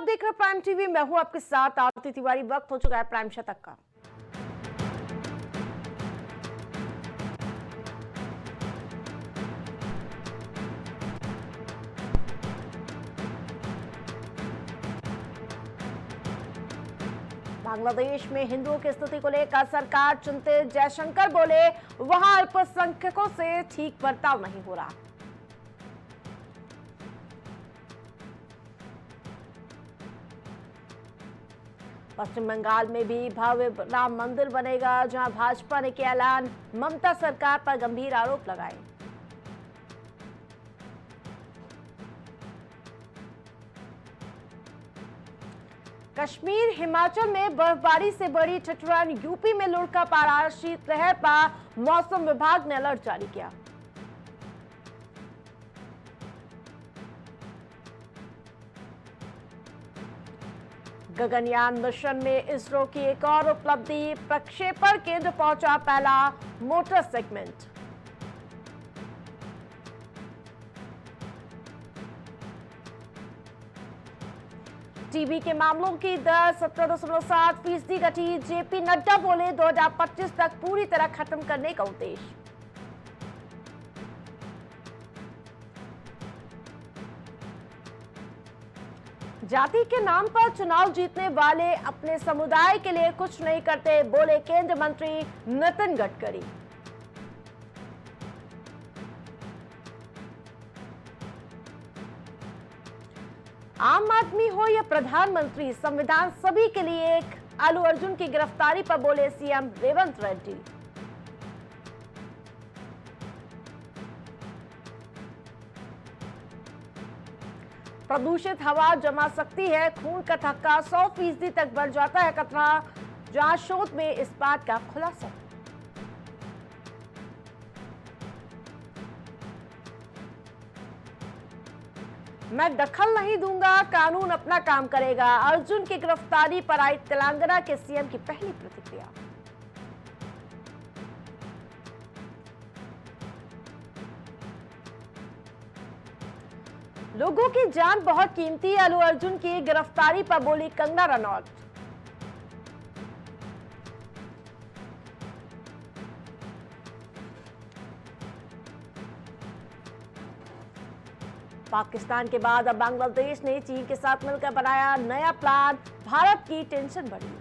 देख रहे prime TV. मैं हूं आपके साथ आरती तिवारी। वक्त हो चुका है प्राइम शतक का। बांग्लादेश में हिंदुओं की स्थिति को लेकर सरकार चिंतित। जयशंकर बोले, वहां अल्पसंख्यकों से ठीक बर्ताव नहीं हो रहा। पश्चिम बंगाल में भी भव्य राम मंदिर बनेगा, जहां भाजपा ने किया ऐलान। ममता सरकार पर गंभीर आरोप लगाए। कश्मीर हिमाचल में बर्फबारी से बड़ी ठिठुरन। यूपी में लुढ़का पारा। शीतलहर पर मौसम विभाग ने अलर्ट जारी किया। गगनयान मिशन में इसरो की एक और उपलब्धि। प्रक्षेपण केंद्र पहुंचा पहला मोटर सेगमेंट। टीबी के मामलों की दर 17.7% घटी। जेपी नड्डा बोले, 2025 तक पूरी तरह खत्म करने का उद्देश्य। जाति के नाम पर चुनाव जीतने वाले अपने समुदाय के लिए कुछ नहीं करते, बोले केंद्रीय मंत्री नितिन गडकरी। आम आदमी हो या प्रधानमंत्री, संविधान सभी के लिए एक। आलू अर्जुन की गिरफ्तारी पर बोले सीएम रेवंत रेड्डी। प्रदूषित हवा जमा सकती है खून का थक्का। 100% तक बढ़ जाता है खतरा। जांच शोध में इस बात का खुलासा। मैं दखल नहीं दूंगा, कानून अपना काम करेगा। अर्जुन की गिरफ्तारी पर आई तेलंगाना के सीएम की पहली प्रतिक्रिया। लोगों की जान बहुत कीमती। आलू अर्जुन की गिरफ्तारी पर बोली कंगना रनौत। पाकिस्तान के बाद अब बांग्लादेश ने चीन के साथ मिलकर बनाया नया प्लान। भारत की टेंशन बढ़ी।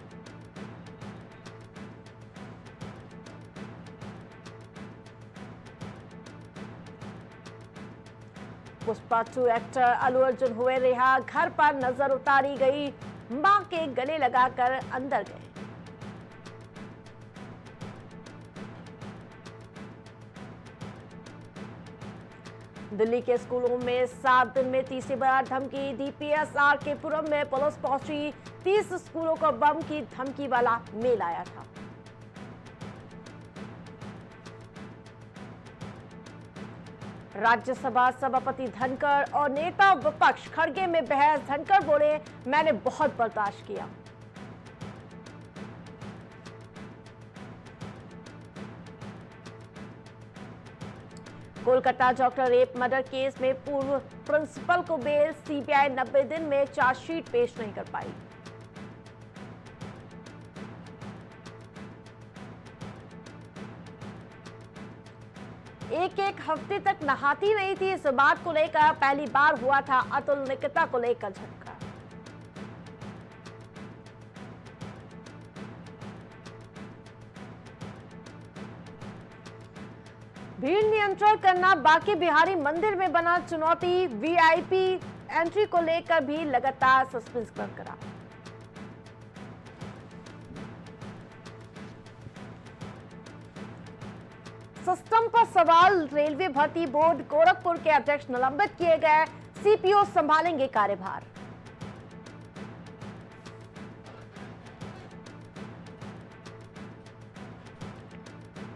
पुष्पा 2 एक्टर आलू अर्जुन हुए रिहा। घर पर नजर उतारी गई। मां के गले लगाकर अंदर गए। दिल्ली के स्कूलों में 7 दिन में तीसरी बार धमकी। डीपीएस आरके पुरम में पुलिस पहुंची। 30 स्कूलों को बम की धमकी वाला मेल आया था। राज्यसभा सभापति धनखड़ और नेता विपक्ष खड़गे में बहस। धनखड़ बोले, मैंने बहुत बर्दाश्त किया। Kolkata doctor rape murder case में पूर्व प्रिंसिपल को बेल। सीबीआई 90 दिन में चार्जशीट पेश नहीं कर पाई। एक हफ्ते तक नहाती नहीं थी। इस बात को लेकर पहली बार हुआ था अतुल निकिता को लेकर झटका। भीड़ नियंत्रण करना बांके बिहारी मंदिर में बना चुनौती। वीआईपी एंट्री को लेकर भी लगातार सस्पेंस बरकरार। सिस्टम पर सवाल। रेलवे भर्ती बोर्ड गोरखपुर के अध्यक्ष निलंबित किए गए। सीपीओ संभालेंगे कार्यभार।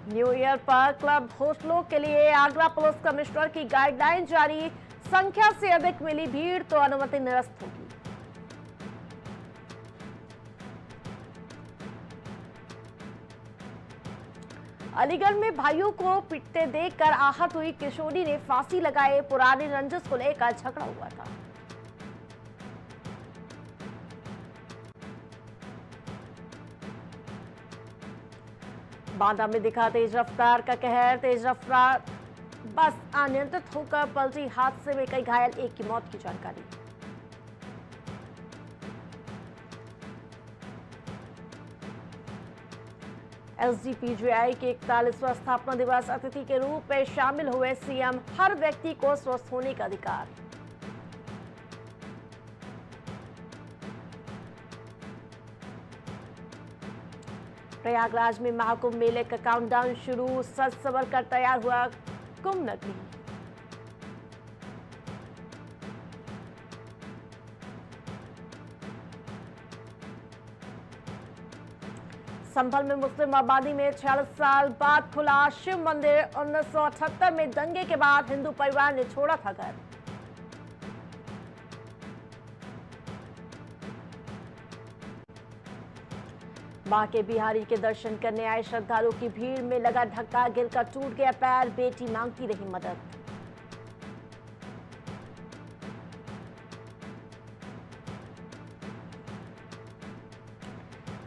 न्यू ईयर पर क्लब होस्टलों के लिए आगरा पुलिस कमिश्नर की गाइडलाइन जारी। संख्या से अधिक मिली भीड़ तो अनुमति निरस्त होगी। अलीगढ़ में भाइयों को पीटते देखकर आहत हुई किशोरी ने फांसी लगाए। पुरानी रंजिश को लेकर झगड़ा हुआ था। बांदा में दिखा तेज रफ्तार का कहर। तेज रफ्तार बस अनियंत्रित होकर पलटी, हादसे में कई घायल, एक की मौत की जानकारी। एसजीपीजीआई के 41वां स्थापना दिवस अतिथि के रूप में शामिल हुए सीएम। हर व्यक्ति को स्वस्थ होने का अधिकार। प्रयागराज में महाकुंभ मेले का काउंटडाउन शुरू। सज संवर कर तैयार हुआ कुंभ नगरी। संभल में मुस्लिम आबादी में 46 साल बाद खुला शिव मंदिर। 1978 में दंगे के बाद हिंदू परिवार ने छोड़ा था घर। मां के बिहारी के दर्शन करने आए श्रद्धालुओं की भीड़ में लगा धक्का, गिरकर टूट गया पैर। बेटी मांगती रही मदद।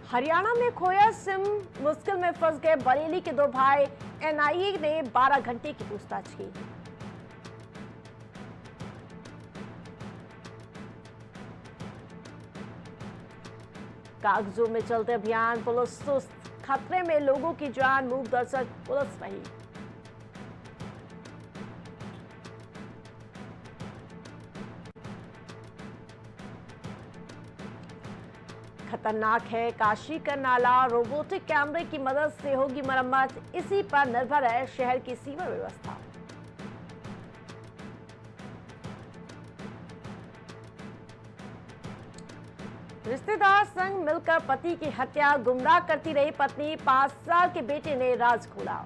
हरियाणा में खोया सिम, मुश्किल में फंस गए बरेली के दो भाई। एनआईए ने 12 घंटे की पूछताछ की। कागजों में चलते अभियान, पुलिस सुस्त। खतरे में लोगों की जान, मूक दर्शक पुलिस रही। खतरनाक है काशी का नाला। रोबोटिक कैमरे की मदद से होगी मरम्मत। इसी पर निर्भर है शहर की सीवर व्यवस्था। रिश्तेदार संग मिलकर पति की हत्या, गुमराह करती रही पत्नी। 5 साल के बेटे ने राज खोला।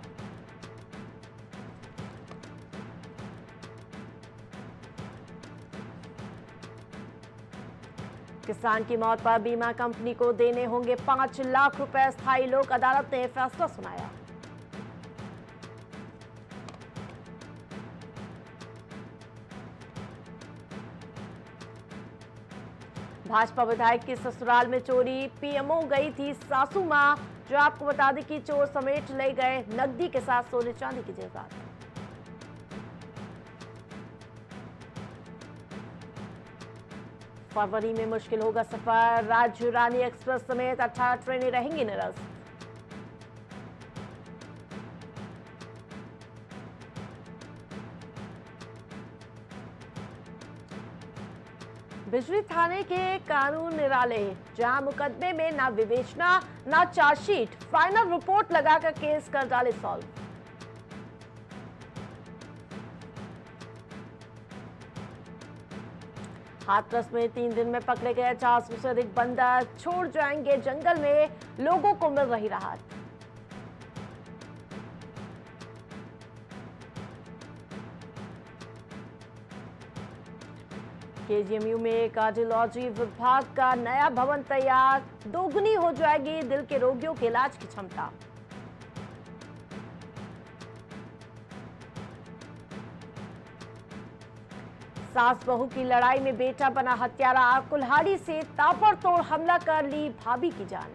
किसान की मौत पर बीमा कंपनी को देने होंगे 5 लाख रुपए। स्थायी लोक अदालत ने फैसला सुनाया। भाजपा विधायक की ससुराल में चोरी। पीएमओ गई थी सासू मां। जो आपको बता दें कि चोर समेट ले गए नकदी के साथ सोने चांदी की जेवरात। फरवरी में मुश्किल होगा सफर। राज्य रानी एक्सप्रेस समेत 18 ट्रेनें रहेंगी निरस्त। बिजली थाने के कानून निराले। जहां मुकदमे में ना विवेचना ना चार्जशीट, फाइनल रिपोर्ट लगाकर केस कर डाले सॉल्व। हाथरस में 3 दिन में पकड़े गए 400 से अधिक बंदर। छोड़ जाएंगे जंगल में, लोगों को मिल रही राहत। केजीएमयू में कार्डियोलॉजी विभाग का नया भवन तैयार। दोगुनी हो जाएगी दिल के रोगियों के इलाज की क्षमता। सास बहू की लड़ाई में बेटा बना हत्यारा। कुल्हाड़ी से ताबड़तोड़ हमला कर ली भाभी की जान।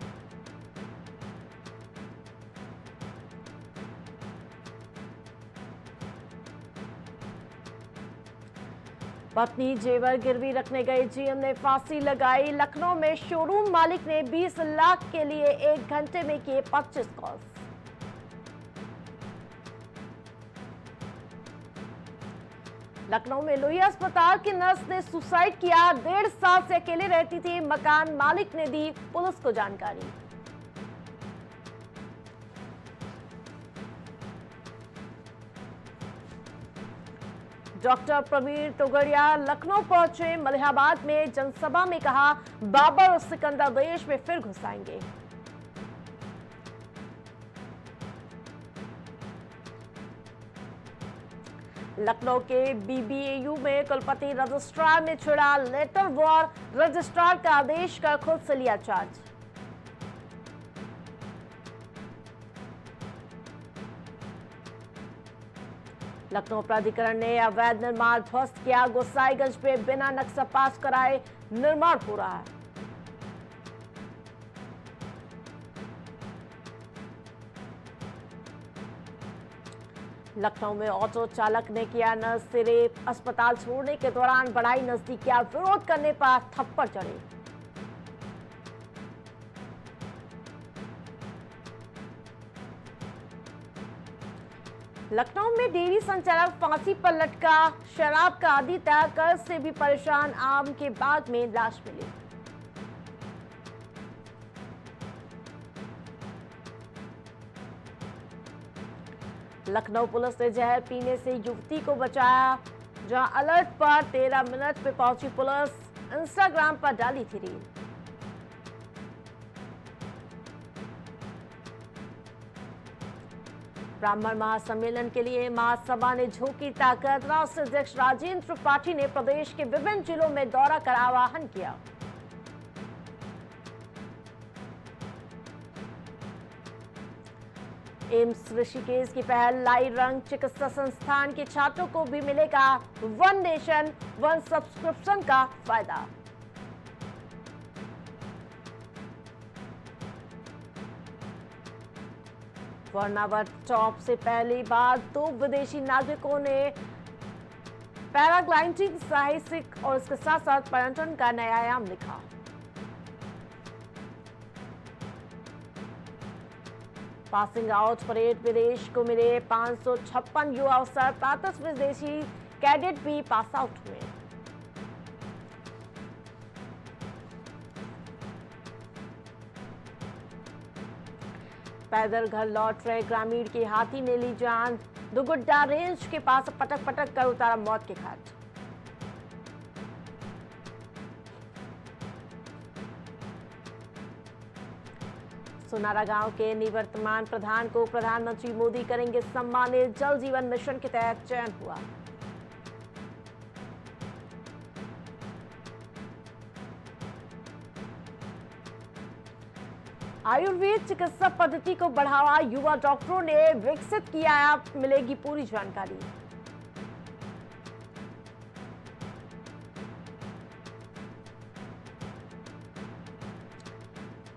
पत्नी जेवर गिरवी रखने गई जीएम ने फांसी लगाई। लखनऊ में शोरूम मालिक ने 20 लाख के लिए 1 घंटे में किए 25 कॉल्स। लखनऊ में लोहिया अस्पताल की नर्स ने सुसाइड किया। 1.5 साल से अकेले रहती थी। मकान मालिक ने दी पुलिस को जानकारी। डॉक्टर प्रवीण तोगड़िया लखनऊ पहुंचे। मलिहाबाद में जनसभा में कहा, बाबर और सिकंदर देश में फिर घुस आएंगे। लखनऊ के बीबीएयू में कुलपति रजिस्ट्रार में छिड़ा लेटर वॉर। रजिस्ट्रार का आदेश का खुद से लिया चार्ज। लखनऊ प्राधिकरण ने अवैध निर्माण ध्वस्त किया। गोसाईगंज में बिना नक्शा पास कराए निर्माण हो रहा है। लखनऊ में ऑटो चालक ने किया नर्स से रेप, अस्पताल छोड़ने के दौरान बढ़ाई नजदीकियां, विरोध करने पर थप्पड़ चढ़े। लखनऊ में डेयरी संचालक फांसी पर लटका, शराब का आदी था, कर्ज से भी परेशान, आम के बाग में लाश मिली। लखनऊ पुलिस ने जहर पीने से युवती को बचाया, जहां अलर्ट पर 13 मिनट में पहुंची पुलिस, इंस्टाग्राम पर डाली थी रील। ब्राह्मण महासम्मेलन के लिए महासभा ने झोंकी ताकत, राष्ट्रीय अध्यक्ष राजेंद्र त्रिपाठी ने प्रदेश के विभिन्न जिलों में दौरा कर आह्वान किया। एम्स ऋषिकेश की पहल लाई रंग, चिकित्सा संस्थान के छात्रों को भी मिलेगा वन नेशन वन सब्सक्रिप्शन का फायदा। वर्णावट टॉप से पहली बार 2 विदेशी नागरिकों ने पैराग्लाइडिंग, साहसिक और इसके साथ साथ पर्यटन का नया आयाम लिखा। पासिंग आउट परेड में देश को मिले 556 युवा अवसर, 35 विदेशी कैडेट भी पास आउट हुए। पैदल घर लौट रहे ग्रामीण की हाथी ने ली जान, दुगुड्डा रेंज के पास पटक पटक कर उतारा मौत के घाट। सोनारा गांव के निवर्तमान प्रधान को प्रधानमंत्री मोदी करेंगे सम्मानित, जल जीवन मिशन के तहत चयन हुआ। आयुर्वेद चिकित्सा पद्धति को बढ़ावा, युवा डॉक्टरों ने विकसित किया ऐप, मिलेगी पूरी जानकारी।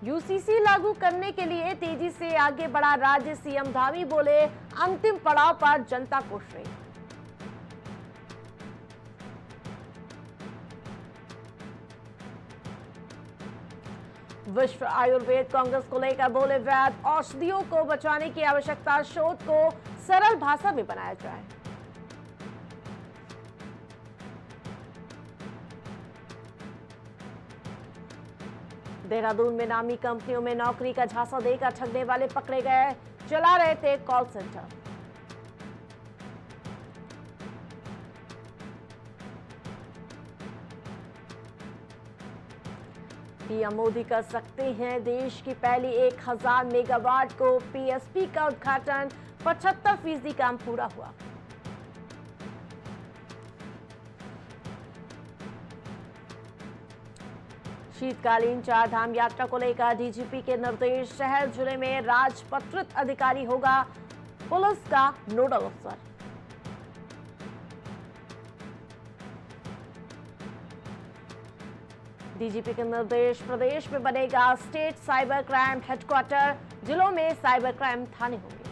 यूसीसी लागू करने के लिए तेजी से आगे बढ़ा राज्य, सीएम धामी बोले अंतिम पड़ाव पर जनता को श्रेय। विश्व आयुर्वेद कांग्रेस को लेकर बोले वैद, औषधियों को बचाने की आवश्यकता, शोध को सरल भाषा में बनाया जाए। देहरादून में नामी कंपनियों में नौकरी का झांसा देकर ठगने वाले पकड़े गए, चला रहे थे कॉल सेंटर। पीएम मोदी कर सकते हैं देश की पहली 1000 मेगावाट को पीएसपी का उद्घाटन, 75% काम पूरा हुआ। शीतकालीन 4 धाम यात्रा को लेकर डीजीपी के निर्देश, शहर जिले में राजपत्रित अधिकारी होगा पुलिस का नोडल अफसर। डीजीपी के निर्देश, प्रदेश में बनेगा स्टेट साइबर क्राइम हेडक्वार्टर, जिलों में साइबर क्राइम थाने होंगे।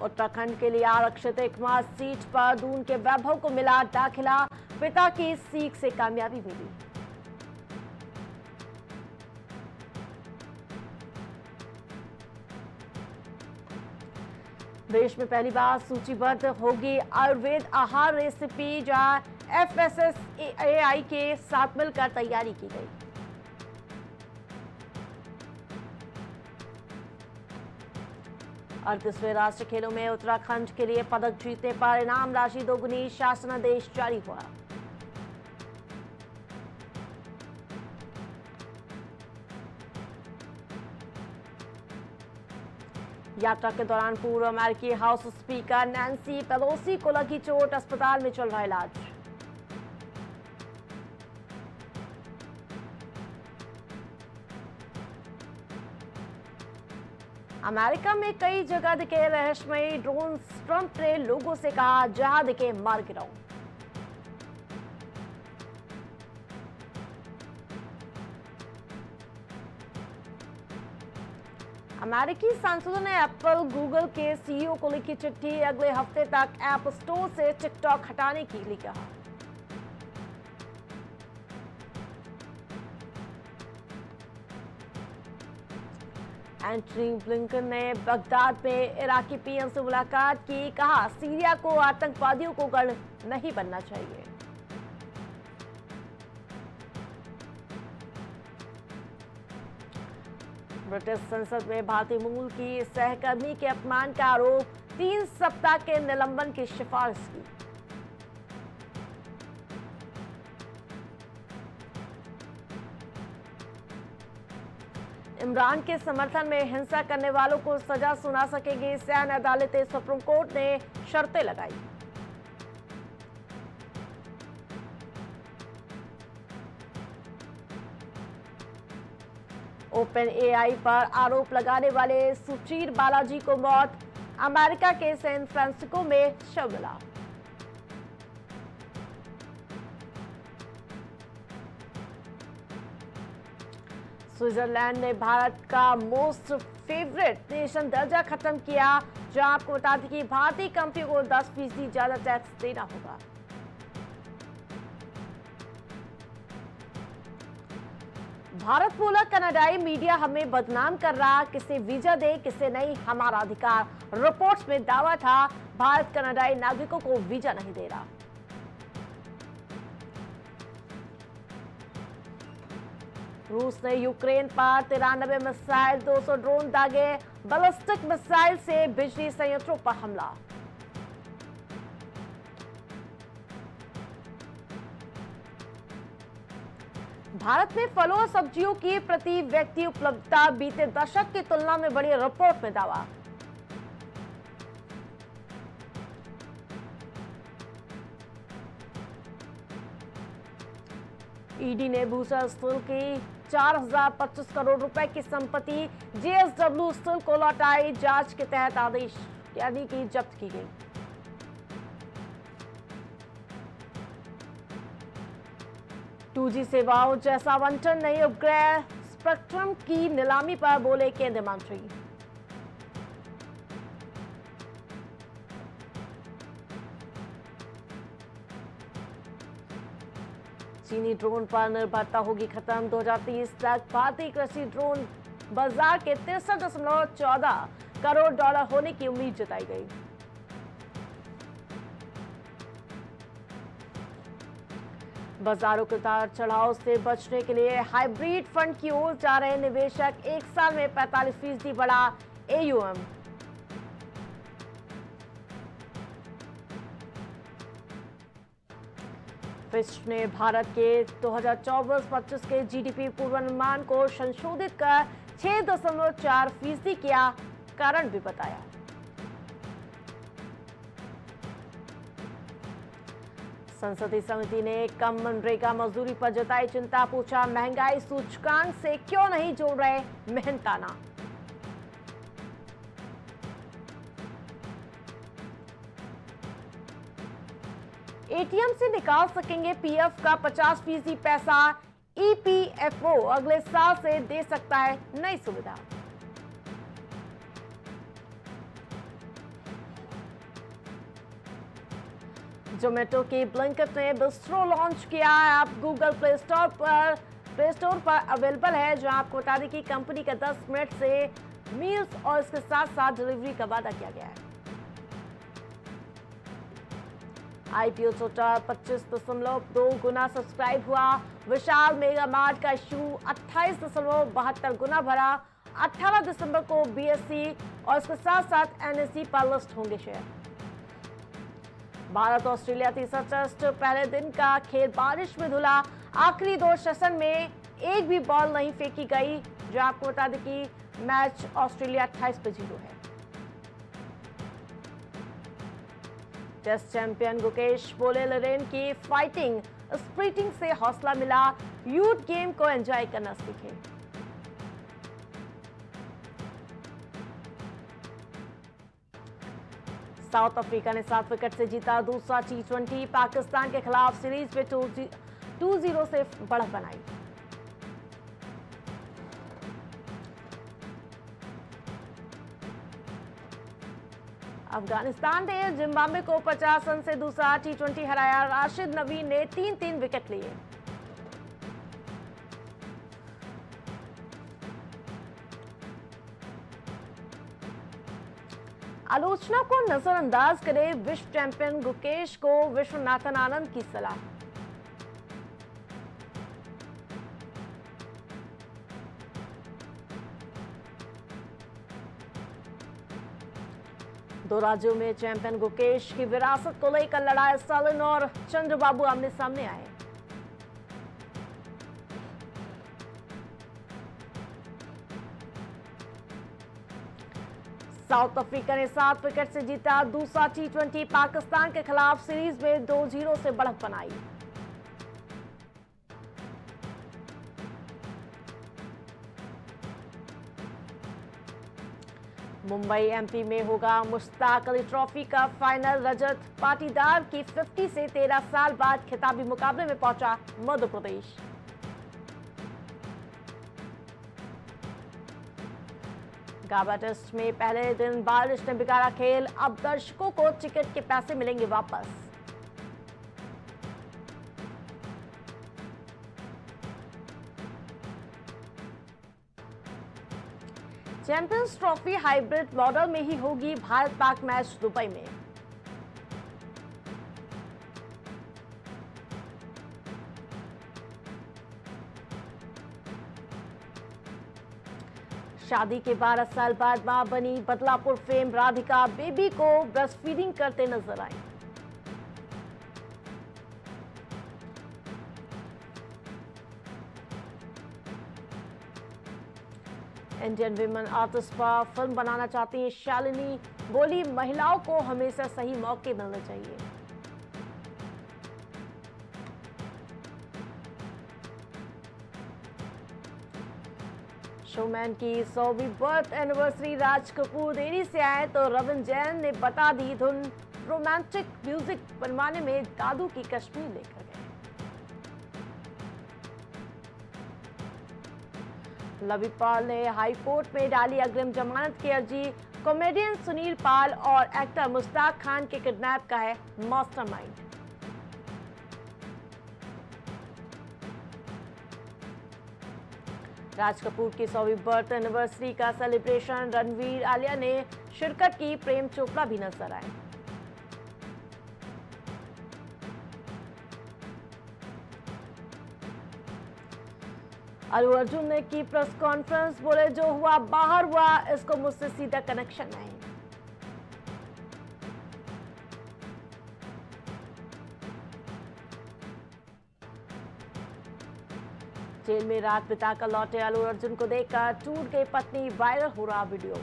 उत्तराखंड के लिए आरक्षित एकमात्र सीट पर दून के वैभव को मिला दाखिला, पिता की सीख से कामयाबी मिली। देश में पहली बार सूचीबद्ध होगी आयुर्वेद आहार रेसिपी, जहां FSSAI के साथ मिलकर तैयारी की गई। और 38वें राष्ट्रीय खेलों में उत्तराखंड के लिए पदक जीतने पर इनाम राशि दोगुनी, शासनादेश जारी हुआ। यात्रा के दौरान पूर्व अमेरिकी हाउस स्पीकर नैन्सी पेलोसी को लगी चोट, अस्पताल में चल रहा इलाज। अमेरिका में कई जगह दिखे रहस्यमयी ड्रोन, ट्रंप ने लोगों से कहा जहां दिखे मार गिराओ। अमेरिकी सांसदों ने एप्पल गूगल के सीईओ को लिखी चिट्ठी, अगले हफ्ते तक ऐप स्टोर से टिकटॉक हटाने के लिए कहा। एंटनी ब्लिंकन ने बगदाद में इराकी पीएम से मुलाकात की, कहा सीरिया को आतंकवादियों को गढ़ नहीं बनना चाहिए। ब्रिटिश संसद में भारतीय मूल की सहकर्मी के अपमान का आरोप, 3 सप्ताह के निलंबन की सिफारिश की। इमरान के समर्थन में हिंसा करने वालों को सजा सुना सकेगी सैन्य अदालतें, सुप्रीम कोर्ट ने शर्तें लगाई। ओपन एआई पर आरोप लगाने वाले सुचीर बालाजी को मौत, अमेरिका के सैन फ्रांसिस्को में शव मिला। स्विट्जरलैंड ने भारत का मोस्ट फेवरेट नेशन दर्जा खत्म किया, जहां आपको बता दें कि भारतीय कंपनियों को 10% ज्यादा टैक्स देना होगा। भारत बोला कनाडाई मीडिया हमें बदनाम कर रहा, किसे वीजा दे किसे नहीं हमारा अधिकार। रिपोर्ट्स में दावा था भारत कनाडाई नागरिकों को वीजा नहीं दे रहा। रूस ने यूक्रेन पर 93 मिसाइल, 200 ड्रोन दागे, बैलिस्टिक मिसाइल से बिजली संयंत्रों पर हमला। भारत में फलों और सब्जियों की प्रति व्यक्ति उपलब्धता बीते दशक की तुलना में बढ़ी, रिपोर्ट में दावा। ईडी ने भूसा स्टील की 4025 करोड़ रुपए की संपत्ति जेएसडब्ल्यू स्टील को लौटाई, जांच के तहत आदेश यानी कि जब्त की गई। टू जी सेवाओं जैसा आवंटन नए उपग्रह स्पेक्ट्रम की नीलामी पर बोले केंद्रीय मंत्री। चीनी ड्रोन पर निर्भरता होगी खत्म, 2030 तक भारतीय कृषि ड्रोन बाजार के 63.14 करोड़ डॉलर होने की उम्मीद जताई गई। बाजारों के उतार चढ़ाव से बचने के लिए हाइब्रिड फंड की ओर जा रहे निवेशक, एक साल में 45% बढ़ा एयूएम। फिच ने भारत के 2024-25 के जीडीपी पूर्वानुमान को संशोधित कर 6.4% किया, कारण भी बताया। संसदीय समिति ने कम मनरेगा मजदूरी पर जताई चिंता, पूछा महंगाई सूचकांक से क्यों नहीं जोड़ रहे मेहनताना। एटीएम से निकाल सकेंगे पीएफ का 50% पैसा, ईपीएफओ अगले साल से दे सकता है नई सुविधा। जोमेटो की ब्लिंकिट ने बिस्ट्रो लॉन्च किया। ऐप गूगल प्ले स्टोर पर अवेलेबल है, जहां आपको बता दें कि कंपनी का 10 मिनट से मील्स और इसके साथ साथ डिलीवरी का वादा किया गया है। आईपीओ छोटा 25.2 गुना सब्सक्राइब हुआ। विशाल मेगा मार्ट का इशू 28.72 गुना भरा। 18 दिसंबर को बीएसई और इसके साथ साथ एनएसई पर लिस्ट होंगे शेयर। भारत ऑस्ट्रेलिया तीसरा टेस्ट पहले दिन का खेल बारिश में धुला। आखिरी 2 सेशन में एक भी बॉल नहीं फेंकी गई, जो आपको बता दें कि मैच ऑस्ट्रेलिया 28-0 है। टेस्ट चैंपियन गुकेश बोले लरेन की फाइटिंग स्प्रिटिंग से हौसला मिला, यूथ गेम को एंजॉय करना सीखे। साउथ अफ्रीका ने 7 विकेट से जीता दूसरा T20। पाकिस्तान के खिलाफ सीरीज में 2-0 से बढ़त बनाई। अफगानिस्तान ने जिम्बाब्वे को 50 रन से दूसरा टी20 हराया। राशिद नवीन ने 3-3 विकेट लिए। आलोचना को नजरअंदाज करे विश्व चैंपियन गुकेश को विश्वनाथन आनंद की सलाह। दो राज्यों में चैंपियन गुकेश की विरासत को लेकर लड़ाई। सलिन और चंद्रबाबू आमने सामने आए। साउथ अफ्रीका ने 7 विकेट से जीता दूसरा टी20। पाकिस्तान के खिलाफ सीरीज में 2-0 से बढ़त बनाई। मुंबई एमपी में होगा मुश्ताक अली ट्रॉफी का फाइनल। रजत पाटीदार की 50 से 13 साल बाद खिताबी मुकाबले में पहुंचा मध्य प्रदेश। गाबा टेस्ट में पहले दिन बारिश ने बिगाड़ा खेल। अब दर्शकों को टिकट के पैसे मिलेंगे वापस। चैंपियंस ट्रॉफी हाइब्रिड मॉडल में ही होगी भारत पाक मैच दुबई में। शादी के 12 साल बाद मां बनी बदलापुर फेम राधिका बेबी को ब्रेस्ट फीडिंग करते नजर आई। इंडियन विमेन आर्टिस्ट पर फिल्म बनाना चाहती है शालिनी। बोली, महिलाओं को हमेशा सही मौके मिलने चाहिए। शोमैन की 100वीं बर्थ एनिवर्सरी। राज कपूर देरी से आए तो रविंद्र जैन ने बता दी धुन। रोमांटिक म्यूजिक बनवाने में दादू की कश्मीर लेकर गए। लवी पाल ने हाई कोर्ट में डाली अग्रिम जमानत की अर्जी। कॉमेडियन सुनील पाल और एक्टर मुश्ताक खान के किडनैप का है मास्टरमाइंड। राज कपूर की 100वीं बर्थ एनिवर्सरी का सेलिब्रेशन। रणवीर आलिया ने शिरकत की। प्रेम चोपड़ा भी नजर आए। अल्लू अर्जुन ने की प्रेस कॉन्फ्रेंस। बोले, जो हुआ बाहर हुआ, इसको मुझसे सीधा कनेक्शन नहीं। जेल में रात बिताकर लौटे अल्लू अर्जुन को देखकर टूट गई पत्नी। वायरल हो रहा वीडियो।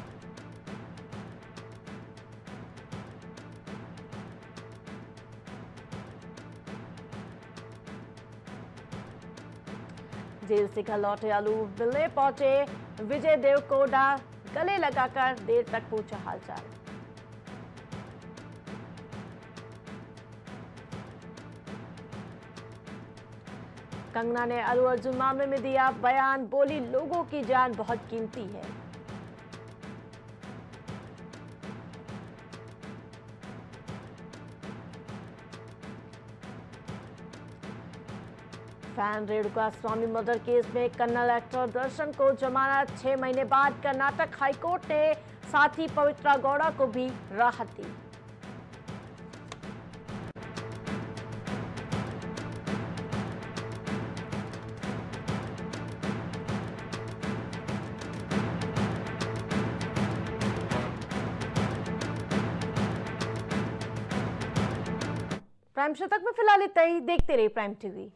जेल से घर लौटे अल्लू मिलने पहुंचे विजय देवरकोंडा। गले लगाकर देर तक पूछा हालचाल। कंगना ने अल्लू अर्जुन मामले में दिया बयान। बोली, लोगों की जान बहुत कीमती है। फैन रेणुका स्वामी मर्डर केस में कन्नड़ एक्टर दर्शन को जमानत। 6 महीने बाद कर्नाटक हाईकोर्ट ने साथी पवित्रा गौड़ा को भी राहत दी। प्राइम शतक में फिलहाल इतना ही। देखते रहिए प्राइम टीवी।